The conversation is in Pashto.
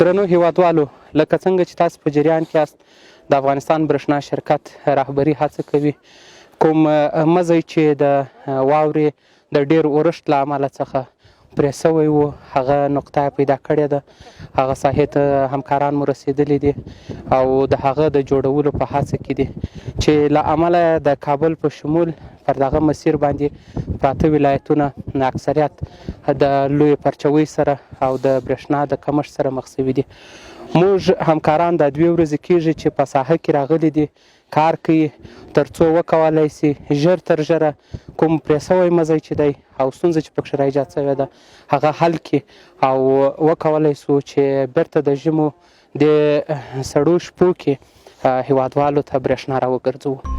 درنو هیوادوالو، لکه څنګه چې تاسو په جریان کې یاست، د افغانستان برښنا شرکت رهبري هڅه کوي کوم مزی چې د واورې د ډېر اورښت له امله څخه پرې سوی و، هغه نقطه پیدا کړې ده. هغه ساحې ته همکاران مو رسېدلي دي او د هغه د جوړولو په هڅه کې دي چې له امله د کابل په شمول پر دغه مسیر باندې پراته ولایتونه اکثریت د لویې پرچوۍ سره او د برښنا د کمښت سره مخ شوي دي. موږ همکاران دا 2 ورځې کېږي چې په ساحه کې راغلي دي، کار کوي تر څو وکولی سي ژر تر ژره کوم پرې سوی مزی چې دی او ستونزه چې پکښې راایجاد سوې ده هغه حل کړي او وکولی سو چې بیرته د ژمو د سړو شپو کې هیوادوالو ته برښنا راوګرځوو.